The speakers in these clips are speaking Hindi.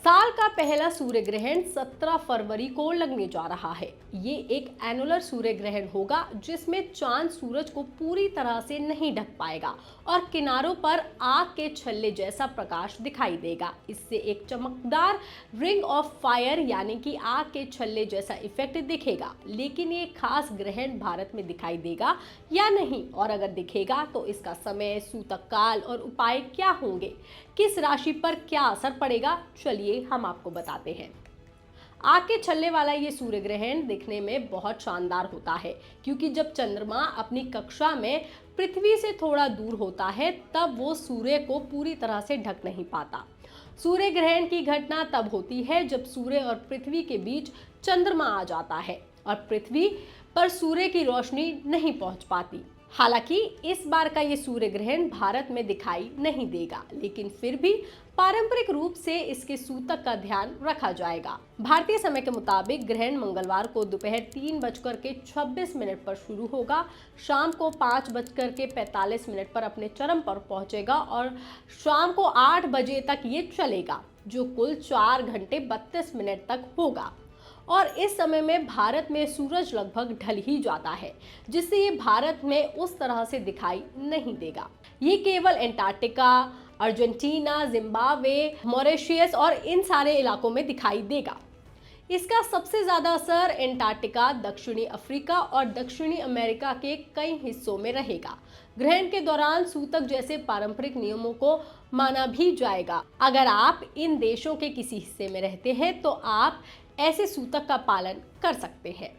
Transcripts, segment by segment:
साल का पहला सूर्य ग्रहण 17 फरवरी को लगने जा रहा है। ये एक एनुलर सूर्य ग्रहण होगा जिसमें चांद सूरज को पूरी तरह से नहीं ढक पाएगा और किनारों पर आग के छल्ले जैसा प्रकाश दिखाई देगा। इससे एक चमकदार रिंग ऑफ फायर यानी कि आग के छल्ले जैसा इफेक्ट दिखेगा। लेकिन ये खास ग्रहण भारत में दिखाई देगा या नहीं, और अगर दिखेगा तो इसका समय, सूतक काल और उपाय क्या होंगे, किस राशि पर क्या असर पड़ेगा, चलिए हम आपको बताते हैं। आग के छल्ले वाला ये सूर्य ग्रहण दिखने में बहुत शानदार होता है, क्योंकि जब चंद्रमा अपनी कक्षा में पृथ्वी से थोड़ा दूर होता है तब वो सूर्य को पूरी तरह से ढक नहीं पाता। सूर्य ग्रहण की घटना तब होती है जब सूर्य और पृथ्वी के बीच चंद्रमा आ जाता है और पृथ्वी पर सूर्य की रोशनी नहीं पहुंच पाती। हालांकि इस बार का ये सूर्य ग्रहण भारत में दिखाई नहीं देगा, लेकिन फिर भी पारंपरिक रूप से इसके सूतक का ध्यान रखा जाएगा। भारतीय समय के मुताबिक ग्रहण मंगलवार को दोपहर 3:26 पर शुरू होगा, शाम को 5:45 पर अपने चरम पर पहुंचेगा और शाम को 8 बजे तक ये चलेगा, जो कुल 4 घंटे 32 मिनट तक होगा। और इस समय में भारत में सूरज लगभग ढल ही जाता है, जिससे ये भारत में उस तरह से दिखाई नहीं देगा। ये केवल एंटार्क्टिका, अर्जेंटीना, जिम्बाब्वे, मॉरिशस और इन सारे इलाकों में दिखाई देगा। इसका सबसे ज्यादा असर एंटार्क्टिका, दक्षिणी अफ्रीका और दक्षिणी अमेरिका के कई हिस्सों में रहेगा। ग्रहण के दौरान सूतक जैसे पारंपरिक नियमों को माना भी जाएगा। अगर आप इन देशों के किसी हिस्से में रहते हैं तो आप ऐसे सूतक का पालन कर सकते हैं।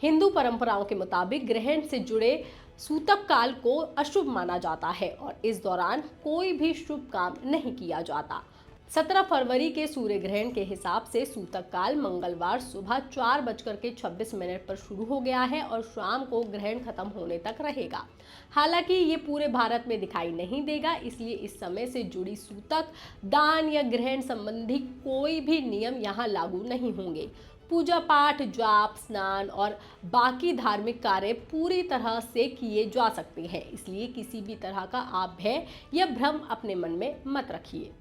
हिंदू परंपराओं के मुताबिक ग्रहण से जुड़े सूतक काल को अशुभ माना जाता है और इस दौरान कोई भी शुभ काम नहीं किया जाता। 17 फरवरी के सूर्य ग्रहण के हिसाब से सूतक काल मंगलवार सुबह 4:26 पर शुरू हो गया है और शाम को ग्रहण खत्म होने तक रहेगा। हालांकि ये पूरे भारत में दिखाई नहीं देगा, इसलिए इस समय से जुड़ी सूतक, दान या ग्रहण संबंधी कोई भी नियम यहाँ लागू नहीं होंगे। पूजा पाठ, जाप, स्नान और बाकी धार्मिक कार्य पूरी तरह से किए जा सकते हैं, इसलिए किसी भी तरह का आप भय या भ्रम अपने मन में मत रखिए।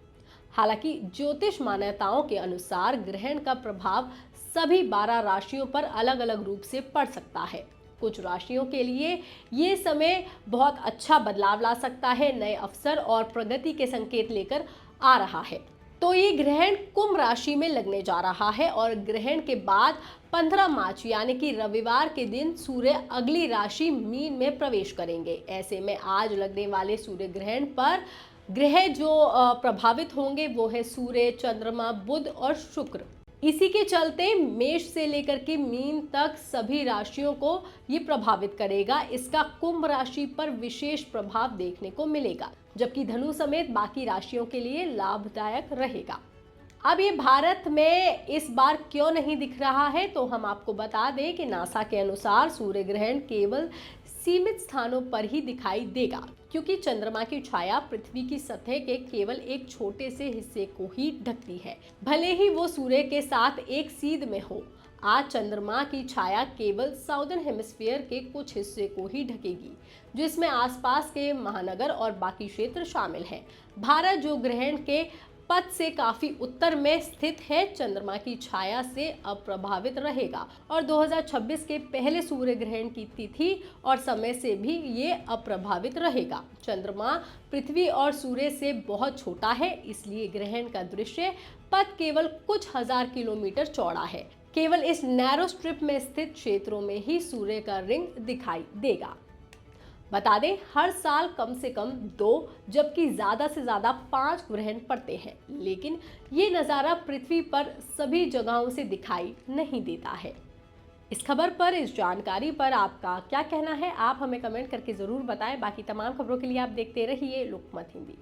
हालांकि ज्योतिष मान्यताओं के अनुसार ग्रहण का प्रभाव सभी 12 राशियों पर अलग अलग रूप से पड़ सकता है। कुछ राशियों के लिए ये समय बहुत अच्छा बदलाव ला सकता है, नए अवसर और प्रगति के संकेत लेकर आ रहा है। तो ये ग्रहण कुंभ राशि में लगने जा रहा है और ग्रहण के बाद 15 मार्च यानी कि रविवार के दिन सूर्य अगली राशि मीन में प्रवेश करेंगे। ऐसे में आज लगने वाले सूर्य ग्रहण पर ग्रह जो प्रभावित होंगे वो है सूर्य, चंद्रमा, बुध और शुक्र। इसी के चलते मेष से लेकर के मीन तक सभी राशियों को ये प्रभावित करेगा। इसका कुंभ राशि पर विशेष प्रभाव देखने को मिलेगा, जबकि धनु समेत बाकी राशियों के लिए लाभदायक रहेगा। अब ये भारत में इस बार क्यों नहीं दिख रहा है, तो हम आपको बता दें कि नासा के अनुसार सूर्य ग्रहण केवल सीमित स्थानों पर ही दिखाई देगा, क्योंकि चंद्रमा की छाया पृथ्वी की सतह के केवल एक छोटे से हिस्से को ही ढकती है, भले ही वो सूर्य के साथ एक सीध में हो। आज चंद्रमा की छाया केवल साउदर्न हेमिस्फीयर के कुछ हिस्से को ही ढकेगी, जिसमें आसपास के महानगर और बाकी क्षेत्र शामिल हैं। भारत जो ग्रहण के पथ से काफी उत्तर में स्थित है, चंद्रमा की छाया से अप्रभावित रहेगा और 2026 के पहले सूर्य ग्रहण की तिथि और समय से भी ये अप्रभावित रहेगा। चंद्रमा पृथ्वी और सूर्य से बहुत छोटा है, इसलिए ग्रहण का दृश्य पथ केवल कुछ हजार किलोमीटर चौड़ा है। केवल इस नैरो स्ट्रिप में स्थित क्षेत्रों में ही सूर्य का रिंग दिखाई देगा। बता दें, हर साल कम से कम 2 जबकि ज्यादा से ज्यादा 5 ग्रहण पड़ते हैं, लेकिन ये नज़ारा पृथ्वी पर सभी जगहों से दिखाई नहीं देता है। इस खबर पर, इस जानकारी पर आपका क्या कहना है, आप हमें कमेंट करके जरूर बताएं। बाकी तमाम खबरों के लिए आप देखते रहिए लोकमत हिंदी।